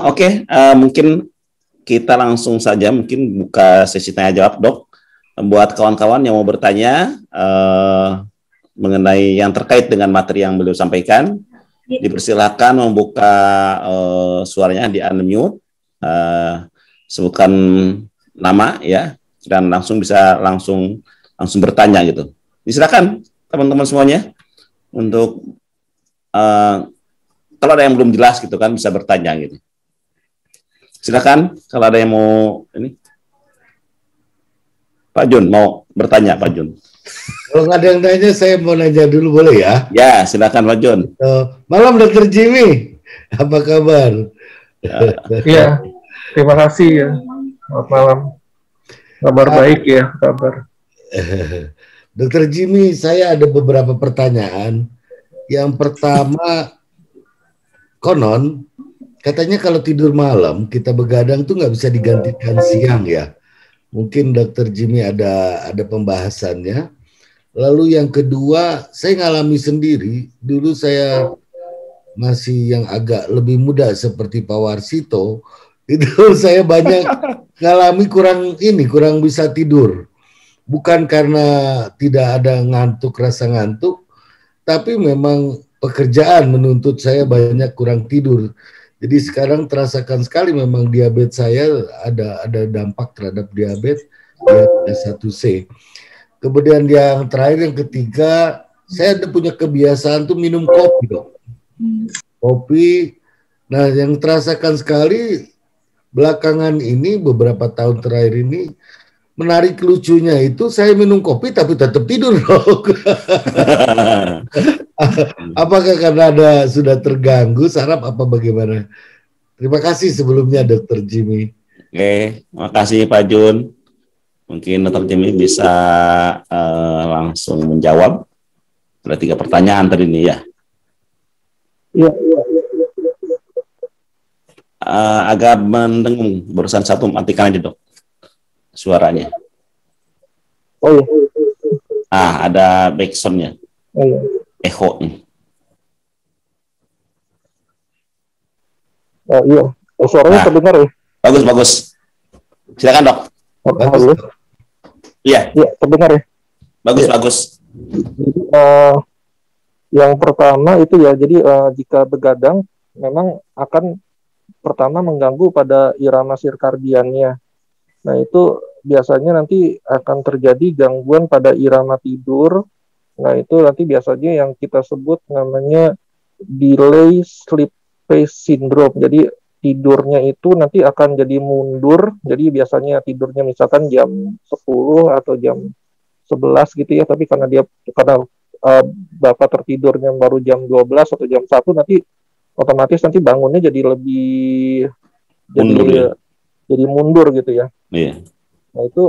Oke, mungkin kita langsung saja mungkin buka sesi tanya jawab, Dok. Buat kawan-kawan yang mau bertanya mengenai yang terkait dengan materi yang beliau sampaikan, dipersilakan membuka suaranya di unmute, sebutkan nama ya, dan langsung bisa langsung bertanya gitu. Silakan teman-teman semuanya untuk kalau ada yang belum jelas gitu kan bisa bertanya gitu. Silakan kalau ada yang mau ini. Pak Jun mau bertanya, Pak Jun. Kalau nggak ada yang nanya, saya mau nanya dulu boleh ya? Ya, silakan Pak Jun. Malam Dokter Jimmy, apa kabar? Iya, terima kasih ya. Selamat malam. Kabar baik ya, kabar. Dokter Jimmy, saya ada beberapa pertanyaan. Yang pertama, konon katanya kalau tidur malam kita begadang tuh nggak bisa digantikan siang ya. Mungkin Dokter Jimmy ada pembahasannya. Lalu yang kedua, saya ngalami sendiri. Dulu saya masih yang agak lebih muda seperti Pak Warsito, itu saya banyak ngalami kurang bisa tidur. Bukan karena tidak ada rasa ngantuk, tapi memang pekerjaan menuntut saya banyak kurang tidur. Jadi sekarang terasakan sekali memang diabetes saya ada dampak terhadap diabetes 1C. Kemudian yang terakhir, yang ketiga, saya ada punya kebiasaan tuh minum kopi, Dok. Kopi. Nah, yang terasakan sekali belakangan ini, beberapa tahun terakhir ini, menarik lucunya itu saya minum kopi tapi tetap tidur, Dok. Apakah karena sudah terganggu saraf apa bagaimana? Terima kasih sebelumnya, Dokter Jimmy. Oke, makasih Pak Jun. Mungkin Dr. Jimmy bisa langsung menjawab. Ada 3 pertanyaan tadi ini ya. Iya. Agak mendengung, barusan satu matikan aja Dok suaranya. Oh iya. Ada backsound-nya. Oh iya. Echo-nya. Iya. Suaranya terdengar ya? Bagus. Silakan Dok. Bagus. Iya. Iya, terdengar ya. Bagus. Jadi, yang pertama itu ya, jadi jika begadang memang akan pertama mengganggu pada irama sirkadiannya. Nah, itu biasanya nanti akan terjadi gangguan pada irama tidur. Nah, itu nanti biasanya yang kita sebut namanya delay sleep phase syndrome. Jadi tidurnya itu nanti akan jadi mundur. Jadi biasanya tidurnya misalkan jam 10 atau jam 11 gitu ya, tapi karena Bapak tertidurnya baru jam 12 atau jam 1, nanti otomatis nanti bangunnya jadi lebih jadi mundur gitu ya. Iya. Nah, itu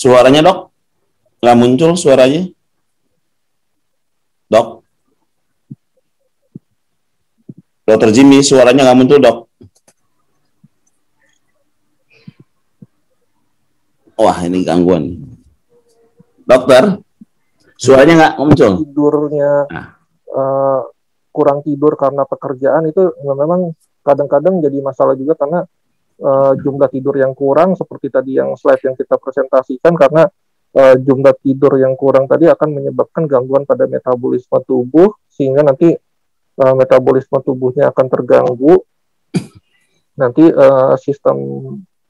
suaranya Dok nggak muncul suaranya, Dok. Dokter Jimmy suaranya nggak muncul, Dok. Wah, ini gangguan. Dokter, suaranya nggak muncul. Tidurnya kurang tidur karena pekerjaan itu memang kadang-kadang jadi masalah juga karena jumlah tidur yang kurang seperti tadi yang slide yang kita presentasikan, karena jumlah tidur yang kurang tadi akan menyebabkan gangguan pada metabolisme tubuh sehingga nanti metabolisme tubuhnya akan terganggu. Nanti sistem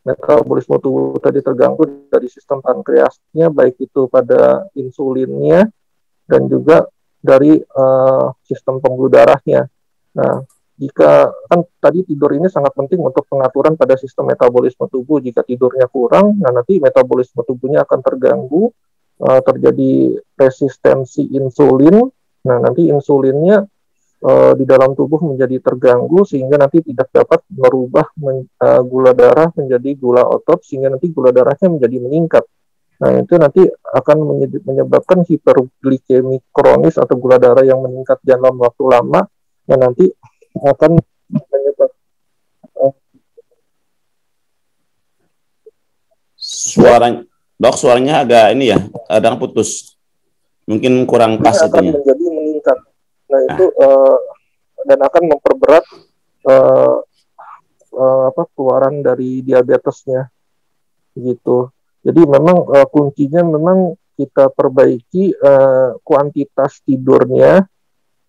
metabolisme tubuh tadi terganggu dari sistem pankreasnya, baik itu pada insulinnya dan juga dari sistem pembuluh darahnya. Nah, jika kan tadi tidur ini sangat penting untuk pengaturan pada sistem metabolisme tubuh. Jika tidurnya kurang, nah nanti metabolisme tubuhnya akan terganggu, terjadi resistensi insulin. Nah, nanti insulinnya di dalam tubuh menjadi terganggu sehingga nanti tidak dapat merubah gula darah menjadi gula otot sehingga nanti gula darahnya menjadi meningkat. Nah, itu nanti akan menyebabkan hiperglikemi kronis atau gula darah yang meningkat dalam waktu lama, yang nanti akan menyebabkan suaranya agak ini ya, kadang putus. Mungkin kurang pas itu ya. Menjadi meningkat. Nah itu dan akan memperberat keluaran dari diabetesnya gitu. Jadi memang kuncinya memang kita perbaiki kuantitas tidurnya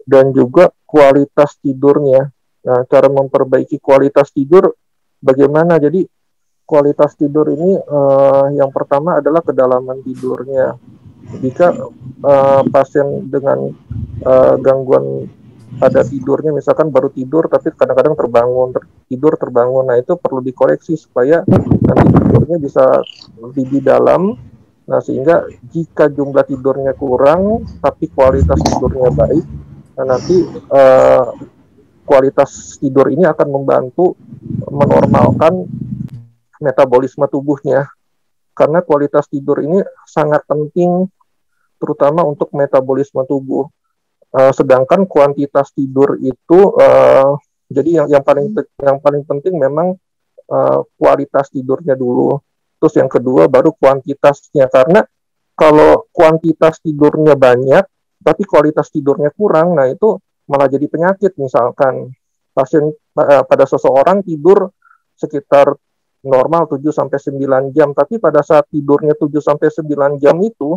dan juga kualitas tidurnya. Nah, cara memperbaiki kualitas tidur bagaimana? Jadi kualitas tidur ini yang pertama adalah kedalaman tidurnya. Jika pasien dengan gangguan pada tidurnya, misalkan baru tidur tapi kadang-kadang terbangun, nah itu perlu dikoreksi supaya nanti tidurnya bisa lebih dalam. Nah sehingga jika jumlah tidurnya kurang tapi kualitas tidurnya baik, nah nanti kualitas tidur ini akan membantu menormalkan metabolisme tubuhnya, karena kualitas tidur ini sangat penting terutama untuk metabolisme tubuh. Sedangkan kuantitas tidur itu jadi yang paling penting memang kualitas tidurnya dulu. Terus yang kedua baru kuantitasnya, karena kalau kuantitas tidurnya banyak tapi kualitas tidurnya kurang, nah itu malah jadi penyakit. Misalkan pasien pada seseorang tidur sekitar normal 7-9 jam, tapi pada saat tidurnya 7-9 jam itu,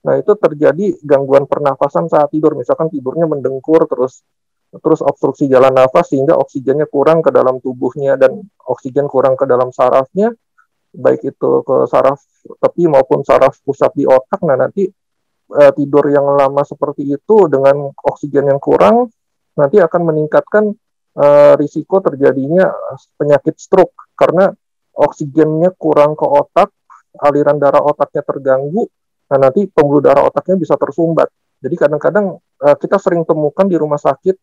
nah itu terjadi gangguan pernafasan saat tidur. Misalkan tidurnya mendengkur terus obstruksi jalan nafas sehingga oksigennya kurang ke dalam tubuhnya dan oksigen kurang ke dalam sarafnya, baik itu ke saraf tepi maupun saraf pusat di otak. Nah nanti tidur yang lama seperti itu dengan oksigen yang kurang nanti akan meningkatkan risiko terjadinya penyakit stroke, karena oksigennya kurang ke otak, aliran darah otaknya terganggu. Nah, nanti pembuluh darah otaknya bisa tersumbat. Jadi kadang-kadang kita sering temukan di rumah sakit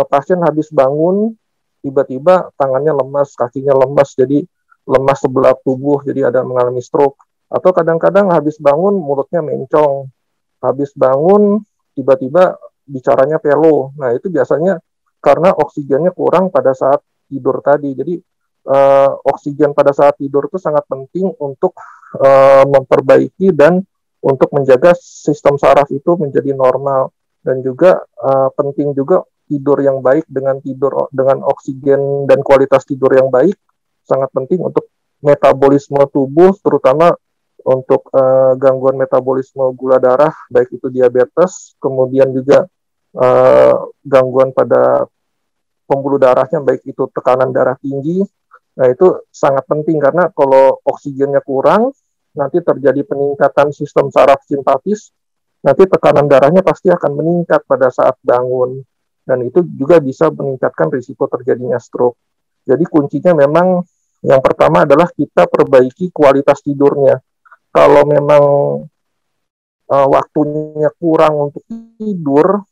pasien habis bangun tiba-tiba tangannya lemas, kakinya lemas, jadi lemas sebelah tubuh, jadi ada mengalami stroke. Atau kadang-kadang habis bangun mulutnya mencong, habis bangun tiba-tiba bicaranya pelo. Nah itu biasanya karena oksigennya kurang pada saat tidur tadi. Jadi oksigen pada saat tidur itu sangat penting untuk memperbaiki dan untuk menjaga sistem saraf itu menjadi normal. Dan juga penting juga tidur yang baik dengan oksigen dan kualitas tidur yang baik sangat penting untuk metabolisme tubuh, terutama untuk gangguan metabolisme gula darah, baik itu diabetes, kemudian juga gangguan pada pembuluh darahnya, baik itu tekanan darah tinggi. Nah itu sangat penting karena kalau oksigennya kurang, nanti terjadi peningkatan sistem saraf simpatis, nanti tekanan darahnya pasti akan meningkat pada saat bangun, dan itu juga bisa meningkatkan risiko terjadinya stroke. Jadi kuncinya memang yang pertama adalah kita perbaiki kualitas tidurnya. Kalau memang waktunya kurang untuk tidur,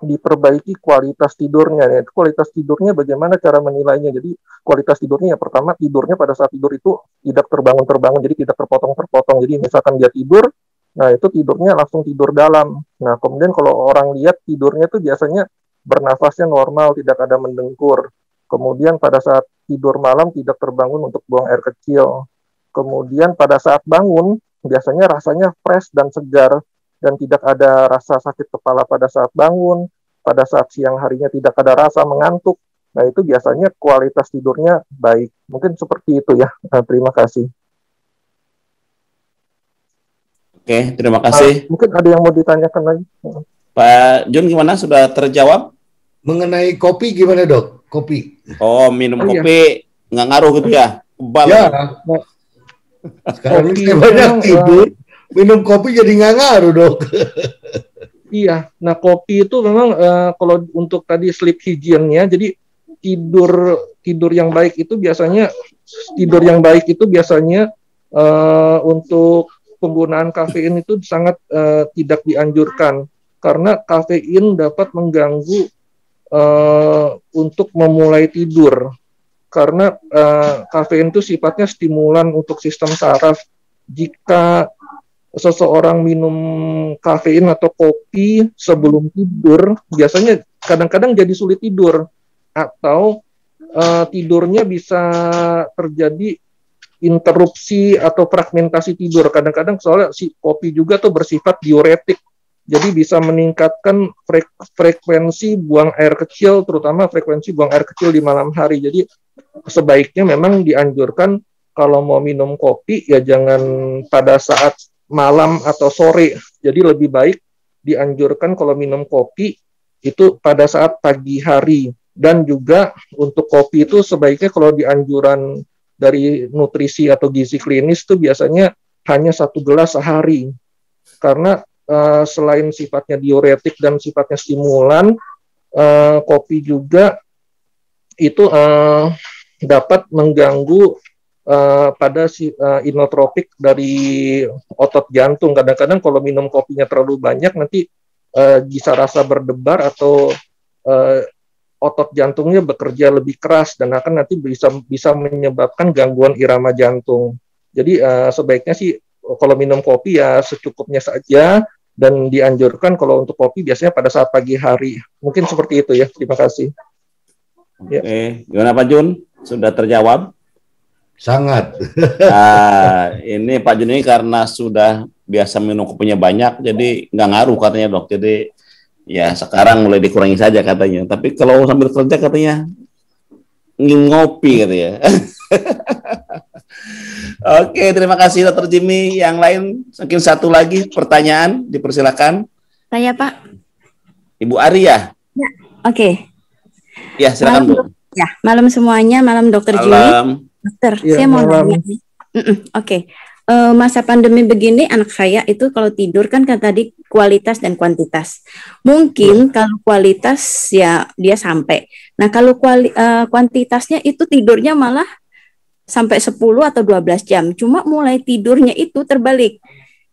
diperbaiki kualitas tidurnya. Ya, kualitas tidurnya bagaimana cara menilainya? Jadi kualitas tidurnya yang pertama, tidurnya pada saat tidur itu tidak terbangun-terbangun, jadi tidak terpotong-terpotong. Jadi misalkan dia tidur, nah itu tidurnya langsung tidur dalam. Nah kemudian kalau orang lihat tidurnya itu biasanya bernafasnya normal, tidak ada mendengkur. Kemudian pada saat tidur malam tidak terbangun untuk buang air kecil. Kemudian pada saat bangun biasanya rasanya fresh dan segar, dan tidak ada rasa sakit kepala pada saat bangun, pada saat siang harinya tidak ada rasa mengantuk. Nah itu biasanya kualitas tidurnya baik. Mungkin seperti itu ya. Nah, terima kasih. Oke, terima kasih. Mungkin ada yang mau ditanyakan lagi. Pak Jun gimana? Sudah terjawab? Mengenai kopi gimana dok? Kopi. Oh, minum kopi nggak ngaruh gitu ya? Kebal. Ya. Sekarang saya banyak tidur. Minum kopi jadi nggak ngaruh dok. Iya, nah kopi itu memang kalau untuk tadi sleep hygiene-nya, jadi tidur yang baik itu biasanya untuk penggunaan kafein itu sangat tidak dianjurkan, karena kafein dapat mengganggu untuk memulai tidur, karena kafein itu sifatnya stimulan untuk sistem saraf. Jika seseorang minum kafein atau kopi sebelum tidur, biasanya kadang-kadang jadi sulit tidur, atau tidurnya bisa terjadi interupsi atau fragmentasi tidur. Kadang-kadang soalnya si kopi juga tuh bersifat diuretik, Jadi bisa meningkatkan frekuensi buang air kecil, terutama frekuensi buang air kecil di malam hari. Jadi sebaiknya memang dianjurkan kalau mau minum kopi ya jangan pada saat malam atau sore. Jadi lebih baik dianjurkan kalau minum kopi itu pada saat pagi hari. Dan juga untuk kopi itu sebaiknya kalau dianjuran dari nutrisi atau gizi klinis itu biasanya hanya 1 gelas sehari. Karena selain sifatnya diuretik dan sifatnya stimulan, kopi juga itu dapat mengganggu pada inotropik dari otot jantung. Kadang-kadang kalau minum kopinya terlalu banyak nanti bisa rasa berdebar atau otot jantungnya bekerja lebih keras dan akan nanti bisa menyebabkan gangguan irama jantung. Jadi sebaiknya sih kalau minum kopi ya secukupnya saja. Dan dianjurkan kalau untuk kopi biasanya pada saat pagi hari. Mungkin seperti itu ya. Terima kasih. Oke, gimana Pak Jun? Sudah terjawab? Sangat. Ini Pak Jun ini karena sudah biasa minum kopinya banyak, jadi nggak ngaruh katanya dok. Jadi ya sekarang mulai dikurangi saja katanya. Tapi kalau sambil kerja katanya ngopi katanya. Oke, terima kasih Dr. Jimmy. Yang lain mungkin satu lagi pertanyaan, dipersilakan. Saya Pak. Ibu Arya. Ya, oke. Ya, silakan Bu. Ya, malam semuanya, malam Dr. Jimmy. Dokter, ya, saya mau malam. nanya. Oke. Masa pandemi begini anak saya itu kalau tidur kan tadi kualitas dan kuantitas. Mungkin kalau kualitas ya dia sampai. Nah, kalau kuantitasnya itu tidurnya malah sampai 10 atau 12 jam. Cuma mulai tidurnya itu terbalik.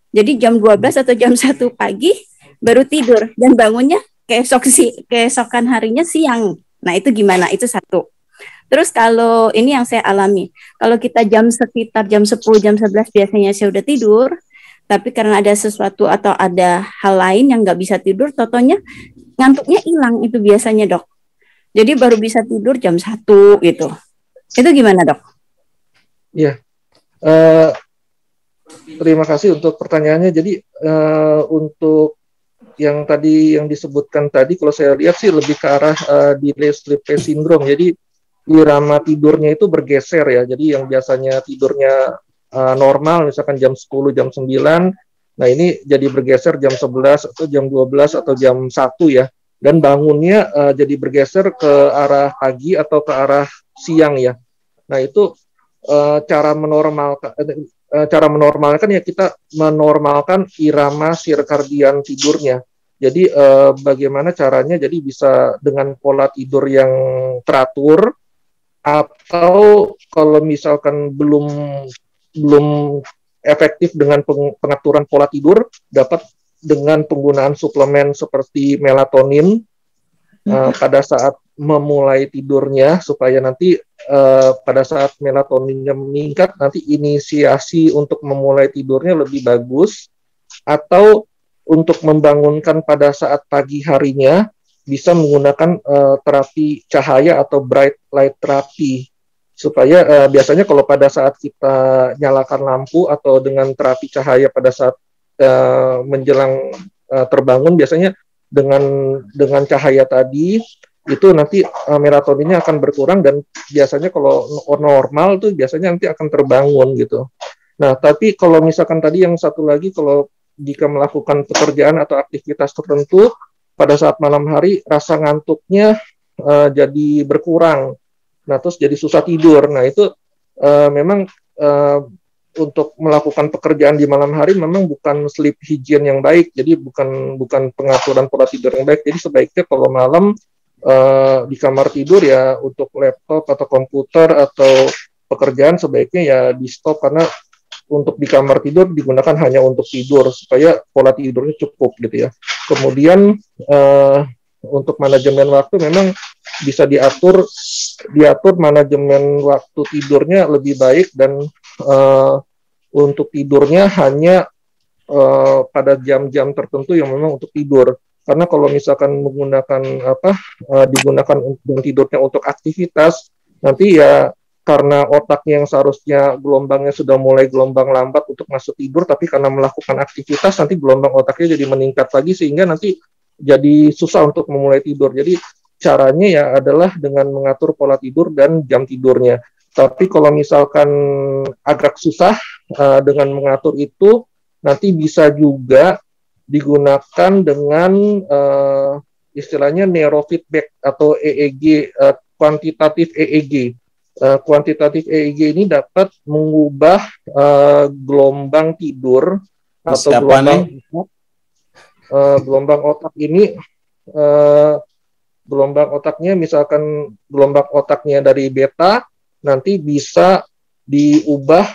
Jadi jam 12 atau jam 1 pagi baru tidur dan bangunnya keesokan harinya siang. Nah, itu gimana? Itu satu. Terus kalau ini yang saya alami, kalau kita sekitar jam 10, jam 11 biasanya saya udah tidur, tapi karena ada sesuatu atau ada hal lain yang nggak bisa tidur, totonya ngantuknya hilang itu biasanya dok. Jadi baru bisa tidur jam 1 gitu. Itu gimana dok? Ya, terima kasih untuk pertanyaannya. Jadi untuk yang tadi yang disebutkan tadi, kalau saya lihat sih lebih ke arah delay sleep phase syndrome. Jadi irama tidurnya itu bergeser ya. Jadi yang biasanya tidurnya normal, misalkan jam 10, jam 9, nah ini jadi bergeser jam 11 atau jam 12 atau jam 1 ya. Dan bangunnya jadi bergeser ke arah pagi atau ke arah siang ya. Nah itu cara menormalkan ya kita menormalkan irama sirkadian tidurnya. Jadi bagaimana caranya? Jadi bisa dengan pola tidur yang teratur, atau kalau misalkan belum efektif dengan pengaturan pola tidur, dapat dengan penggunaan suplemen seperti melatonin pada saat memulai tidurnya, supaya nanti pada saat melatoninnya meningkat, nanti inisiasi untuk memulai tidurnya lebih bagus. Atau untuk membangunkan pada saat pagi harinya, bisa menggunakan terapi cahaya atau bright light terapi, supaya biasanya kalau pada saat kita nyalakan lampu atau dengan terapi cahaya pada saat menjelang terbangun, biasanya dengan cahaya tadi itu nanti melatoninnya akan berkurang, dan biasanya kalau normal tuh biasanya nanti akan terbangun gitu. Nah, tapi kalau misalkan tadi yang satu lagi, kalau jika melakukan pekerjaan atau aktivitas tertentu pada saat malam hari, rasa ngantuknya jadi berkurang. Nah, terus jadi susah tidur. Nah, itu memang untuk melakukan pekerjaan di malam hari memang bukan sleep hygiene yang baik. Jadi bukan pengaturan pola tidur yang baik. Jadi sebaiknya kalau malam di kamar tidur ya untuk laptop atau komputer atau pekerjaan sebaiknya ya di stop, karena untuk di kamar tidur digunakan hanya untuk tidur supaya pola tidurnya cukup gitu ya. Kemudian untuk manajemen waktu memang bisa diatur manajemen waktu tidurnya lebih baik, dan untuk tidurnya hanya pada jam-jam tertentu yang memang untuk tidur. Karena kalau misalkan digunakan untuk tidurnya untuk aktivitas, nanti ya karena otaknya yang seharusnya gelombangnya sudah mulai gelombang lambat untuk masuk tidur, tapi karena melakukan aktivitas nanti gelombang otaknya jadi meningkat lagi sehingga nanti jadi susah untuk memulai tidur. Jadi caranya ya adalah dengan mengatur pola tidur dan jam tidurnya. Tapi kalau misalkan agak susah dengan mengatur itu, nanti bisa juga digunakan dengan istilahnya neurofeedback atau EEG, kuantitatif EEG. Kuantitatif EEG ini dapat mengubah gelombang tidur atau gelombang otak ini, gelombang otaknya misalkan gelombang otaknya dari beta nanti bisa diubah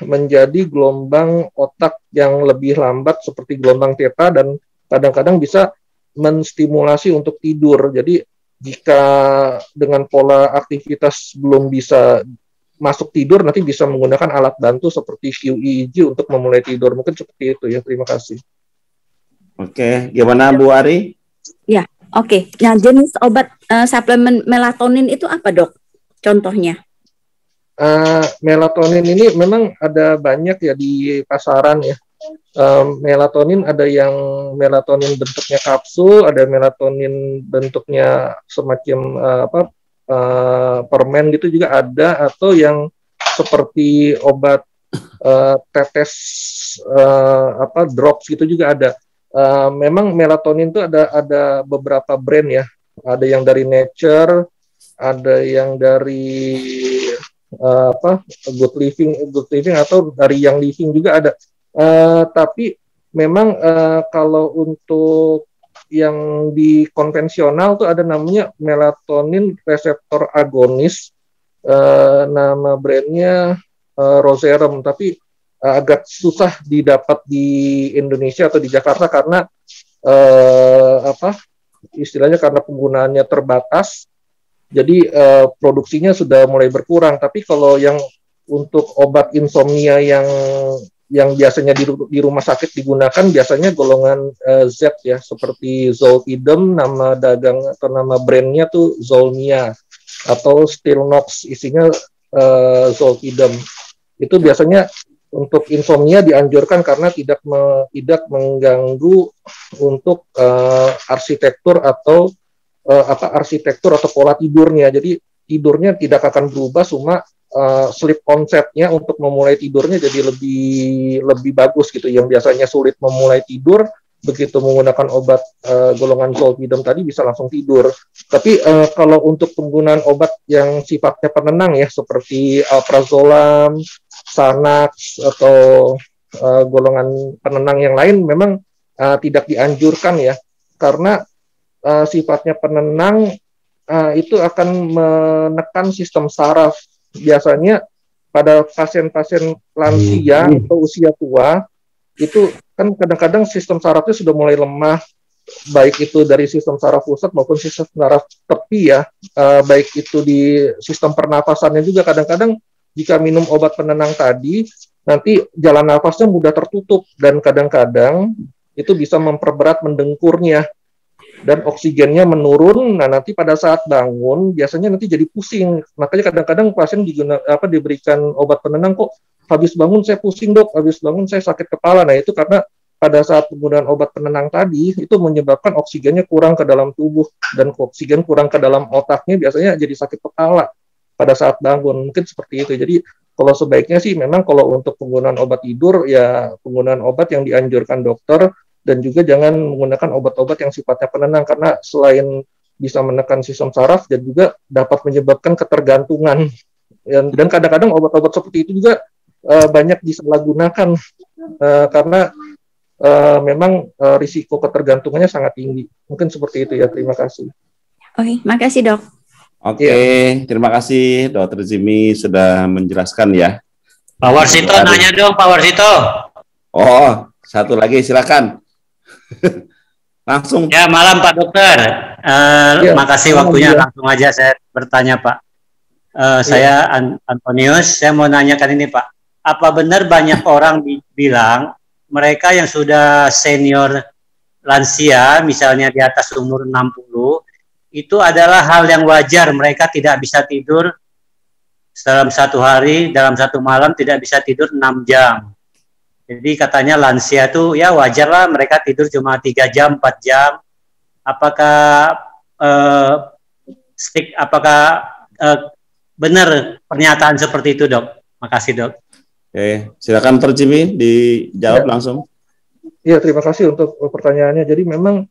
menjadi gelombang otak yang lebih lambat seperti gelombang theta dan kadang-kadang bisa menstimulasi untuk tidur. Jadi jika dengan pola aktivitas belum bisa masuk tidur, nanti bisa menggunakan alat bantu seperti QEEG untuk memulai tidur. Mungkin seperti itu ya. Terima kasih. Oke, gimana Bu Ari? Ya, oke. Nah, jenis obat suplemen melatonin itu apa, Dok? Contohnya? Melatonin ini memang ada banyak ya di pasaran ya. Melatonin ada yang melatonin bentuknya kapsul, ada melatonin bentuknya semacam permen gitu juga ada, atau yang seperti obat tetes drops gitu juga ada. Memang melatonin itu ada beberapa brand ya, ada yang dari Nature, ada yang dari Good Living atau dari Young Living juga ada. Tapi memang kalau untuk yang di konvensional tuh ada namanya melatonin reseptor agonis, nama brandnya Roserum, tapi agak susah didapat di Indonesia atau di Jakarta karena istilahnya karena penggunaannya terbatas, jadi produksinya sudah mulai berkurang. Tapi kalau yang untuk obat insomnia yang biasanya di rumah sakit digunakan biasanya golongan Z ya, seperti Zolpidem, nama dagang atau nama brandnya tuh Zolmia, atau Stilnox, isinya Zolpidem. Itu biasanya untuk insomnia dianjurkan karena tidak mengganggu untuk arsitektur atau pola tidurnya. Jadi tidurnya tidak akan berubah, cuma sleep onset-nya untuk memulai tidurnya jadi lebih bagus gitu. Yang biasanya sulit memulai tidur, begitu menggunakan obat golongan Zolpidem tadi bisa langsung tidur. Tapi kalau untuk penggunaan obat yang sifatnya penenang ya, seperti alprazolam, Xanax, atau golongan penenang yang lain memang tidak dianjurkan ya, karena sifatnya penenang itu akan menekan sistem saraf. Biasanya pada pasien-pasien lansia atau usia tua itu kan kadang-kadang sistem sarafnya sudah mulai lemah, baik itu dari sistem saraf pusat maupun sistem saraf tepi ya, baik itu di sistem pernafasannya juga. Kadang-kadang jika minum obat penenang tadi, nanti jalan nafasnya mudah tertutup dan kadang-kadang itu bisa memperberat mendengkurnya dan oksigennya menurun. Nah, nanti pada saat bangun biasanya nanti jadi pusing. Makanya kadang-kadang pasien diberikan obat penenang, kok habis bangun saya pusing, Dok, habis bangun saya sakit kepala. Nah, itu karena pada saat penggunaan obat penenang tadi itu menyebabkan oksigennya kurang ke dalam tubuh, dan oksigen kurang ke dalam otaknya biasanya jadi sakit kepala pada saat bangun. Mungkin seperti itu. Jadi kalau sebaiknya sih memang kalau untuk penggunaan obat tidur ya penggunaan obat yang dianjurkan dokter, dan juga jangan menggunakan obat-obat yang sifatnya penenang, karena selain bisa menekan sistem saraf dan juga dapat menyebabkan ketergantungan. Dan kadang-kadang obat-obat seperti itu juga banyak disalahgunakan karena memang risiko ketergantungannya sangat tinggi. Mungkin seperti itu ya. Terima kasih. Oke, makasih Dok. Oke, terima kasih Dr. Jimmy sudah menjelaskan ya. Pak Warsito nanya dong, Pak Warsito. Oh, satu lagi silakan. Langsung. Ya, malam Pak Dokter. Makasih waktunya. Langsung aja saya bertanya Pak. Saya Antonius, saya mau nanyakan ini Pak. Apa benar banyak orang bilang mereka yang sudah senior lansia, misalnya di atas umur 60, itu adalah hal yang wajar, mereka tidak bisa tidur dalam satu hari, dalam satu malam tidak bisa tidur 6 jam. Jadi katanya lansia itu ya wajar lah mereka tidur cuma 3 jam, 4 jam. Apakah benar pernyataan seperti itu, Dok? Makasih, Dok. Oke, silakan Dr. Jimmy dijawab langsung. Iya, terima kasih untuk pertanyaannya. Jadi memang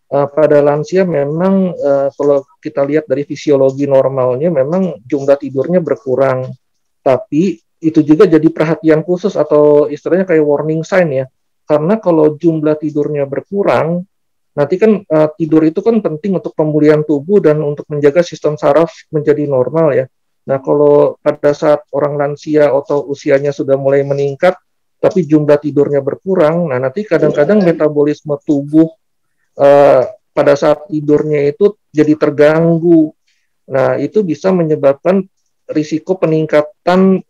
pada lansia memang kalau kita lihat dari fisiologi normalnya memang jumlah tidurnya berkurang. Tapi itu juga jadi perhatian khusus atau istilahnya kayak warning sign ya. Karena kalau jumlah tidurnya berkurang, nanti kan tidur itu kan penting untuk pemulihan tubuh dan untuk menjaga sistem saraf menjadi normal ya. Nah, kalau pada saat orang lansia atau usianya sudah mulai meningkat, tapi jumlah tidurnya berkurang, nah nanti kadang-kadang metabolisme tubuh pada saat tidurnya itu jadi terganggu. Nah, itu bisa menyebabkan risiko peningkatan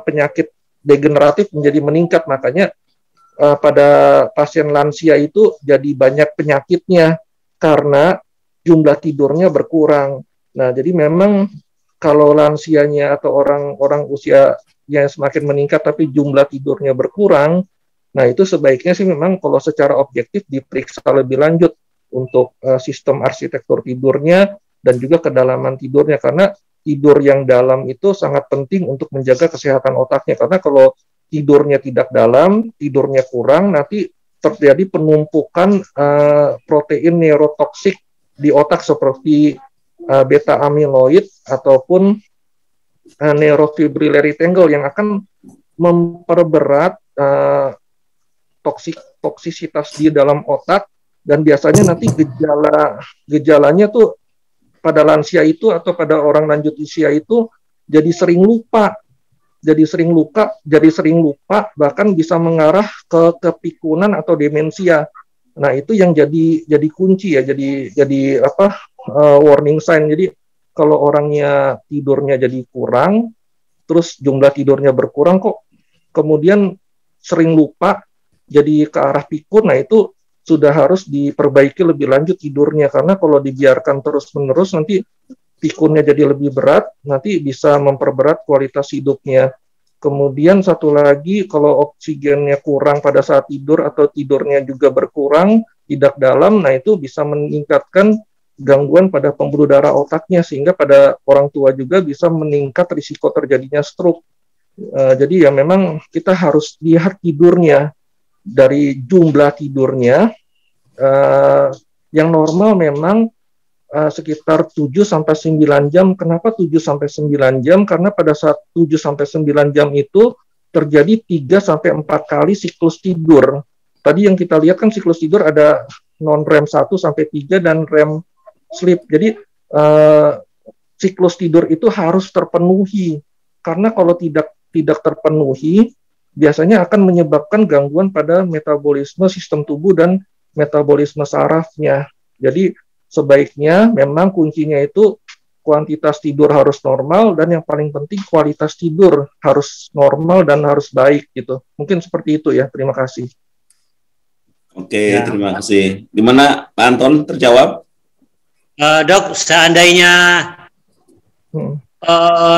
penyakit degeneratif menjadi meningkat. Makanya pada pasien lansia itu jadi banyak penyakitnya karena jumlah tidurnya berkurang. Nah, jadi memang kalau lansianya atau orang usia yang semakin meningkat tapi jumlah tidurnya berkurang, nah itu sebaiknya sih memang kalau secara objektif diperiksa lebih lanjut untuk sistem arsitektur tidurnya dan juga kedalaman tidurnya, karena tidur yang dalam itu sangat penting untuk menjaga kesehatan otaknya, karena kalau tidurnya tidak dalam, tidurnya kurang, nanti terjadi penumpukan protein neurotoksik di otak seperti beta amyloid ataupun neurofibrillary tangle yang akan memperberat toksisitas di dalam otak, dan biasanya nanti gejalanya tuh pada lansia itu atau pada orang lanjut usia itu jadi sering lupa, bahkan bisa mengarah ke kepikunan atau demensia. Nah, itu yang jadi kunci ya, jadi warning sign. Jadi kalau orangnya tidurnya jadi kurang, terus jumlah tidurnya berkurang kok, kemudian sering lupa, jadi ke arah pikun, nah itu sudah harus diperbaiki lebih lanjut tidurnya, karena kalau dibiarkan terus-menerus nanti pikunnya jadi lebih berat, nanti bisa memperberat kualitas hidupnya. Kemudian satu lagi, kalau oksigennya kurang pada saat tidur atau tidurnya juga berkurang, tidak dalam, nah itu bisa meningkatkan gangguan pada pembuluh darah otaknya, sehingga pada orang tua juga bisa meningkat risiko terjadinya stroke. Jadi ya memang kita harus lihat tidurnya. Dari jumlah tidurnya yang normal memang sekitar 7-9 jam. Kenapa 7-9 jam? Karena pada saat 7-9 jam itu terjadi 3-4 kali siklus tidur. Tadi yang kita lihat kan siklus tidur ada non-REM 1-3 dan REM sleep. Jadi siklus tidur itu harus terpenuhi. Karena kalau tidak terpenuhi, biasanya akan menyebabkan gangguan pada metabolisme sistem tubuh dan metabolisme sarafnya. Jadi sebaiknya memang kuncinya itu kuantitas tidur harus normal, dan yang paling penting kualitas tidur harus normal dan harus baik gitu. Mungkin seperti itu ya. Terima kasih. Oke, terima kasih. Gimana Pak Anton, terjawab? Dok, seandainya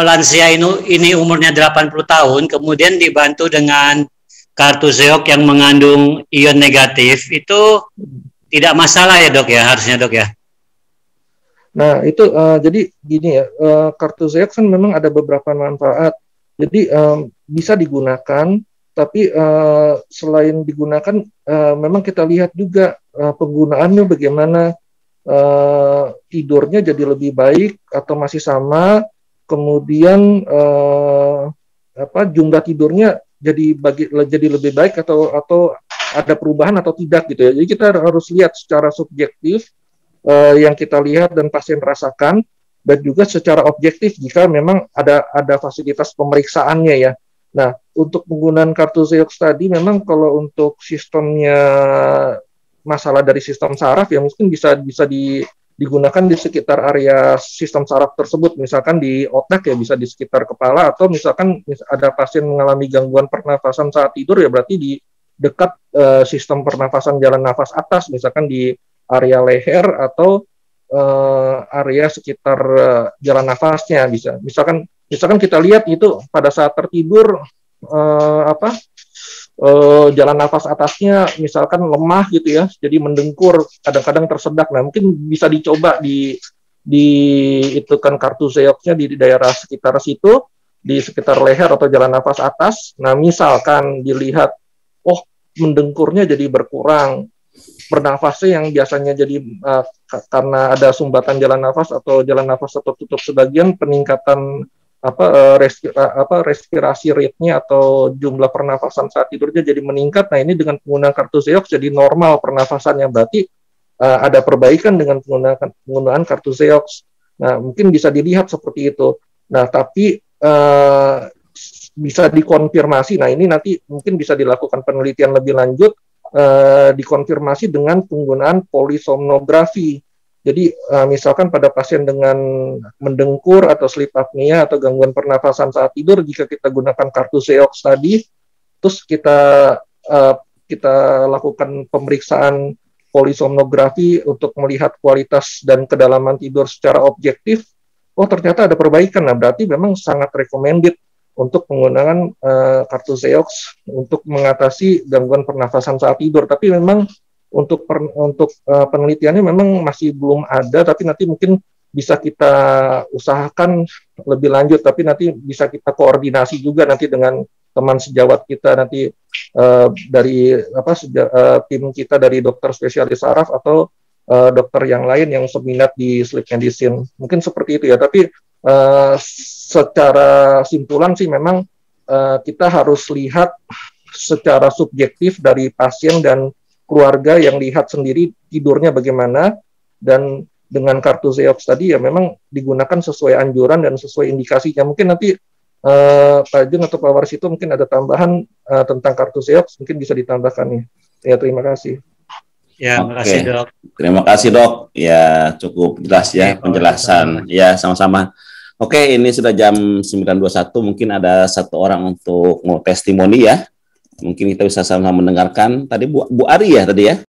lansia ini umurnya 80 tahun, kemudian dibantu dengan kartu Zeok yang mengandung ion negatif, itu tidak masalah ya dok ya, harusnya dok ya? Nah itu jadi gini ya, kartu Zeok kan memang ada beberapa manfaat, jadi bisa digunakan, tapi selain digunakan memang kita lihat juga penggunaannya bagaimana, tidurnya jadi lebih baik atau masih sama. Kemudian jumlah tidurnya jadi lebih baik atau ada perubahan atau tidak gitu ya. Jadi kita harus lihat secara subjektif yang kita lihat dan pasien rasakan, dan juga secara objektif jika memang ada fasilitas pemeriksaannya ya. Nah, untuk penggunaan kartu Zeok tadi memang kalau untuk sistemnya masalah dari sistem saraf ya mungkin bisa digunakan di sekitar area sistem saraf tersebut, misalkan di otak ya, bisa di sekitar kepala, atau misalkan ada pasien mengalami gangguan pernafasan saat tidur ya berarti di dekat sistem pernafasan jalan nafas atas, misalkan di area leher atau area sekitar jalan nafasnya bisa. Misalkan kita lihat itu pada saat tertidur jalan nafas atasnya misalkan lemah gitu ya, jadi mendengkur, kadang-kadang tersedak. Nah, mungkin bisa dicoba di itu kan Carthusiosnya di daerah sekitar situ, di sekitar leher atau jalan nafas atas. Nah, misalkan dilihat, oh mendengkurnya jadi berkurang, bernafasnya yang biasanya jadi karena ada sumbatan jalan nafas atau jalan nafas tertutup sebagian, peningkatan respirasi rate-nya atau jumlah pernafasan saat tidurnya jadi meningkat. Nah, ini dengan penggunaan Carthusios jadi normal pernafasannya, berarti ada perbaikan dengan penggunaan Carthusios. Nah, mungkin bisa dilihat seperti itu. Nah, tapi bisa dikonfirmasi. Nah, ini nanti mungkin bisa dilakukan penelitian lebih lanjut, dikonfirmasi dengan penggunaan polisomnografi. Jadi misalkan pada pasien dengan mendengkur atau sleep apnea atau gangguan pernafasan saat tidur, jika kita gunakan Carthusios tadi, terus kita lakukan pemeriksaan polisomnografi untuk melihat kualitas dan kedalaman tidur secara objektif, oh ternyata ada perbaikan. Nah, berarti memang sangat recommended untuk penggunaan Carthusios untuk mengatasi gangguan pernafasan saat tidur. Tapi memang untuk penelitiannya memang masih belum ada, tapi nanti mungkin bisa kita usahakan lebih lanjut, tapi nanti bisa kita koordinasi juga nanti dengan teman sejawat kita nanti dari tim kita dari dokter spesialis saraf atau dokter yang lain yang seminat di sleep medicine. Mungkin seperti itu ya, tapi secara simpulan sih memang kita harus lihat secara subjektif dari pasien dan keluarga yang lihat sendiri tidurnya bagaimana, dan dengan Carthusios tadi ya memang digunakan sesuai anjuran dan sesuai indikasinya. Mungkin nanti Pak Jun atau Pak Warsito mungkin ada tambahan tentang Carthusios, mungkin bisa ditambahkan nih. Ya, terima kasih. Ya, terima kasih Dok. Terima kasih Dok. Ya, cukup jelas ya penjelasan. Ya, sama-sama. Oke, ini sudah jam 9.21, mungkin ada satu orang untuk mau testimoni ya. Mungkin kita bisa sama-sama mendengarkan. Tadi Bu Ari ya tadi ya?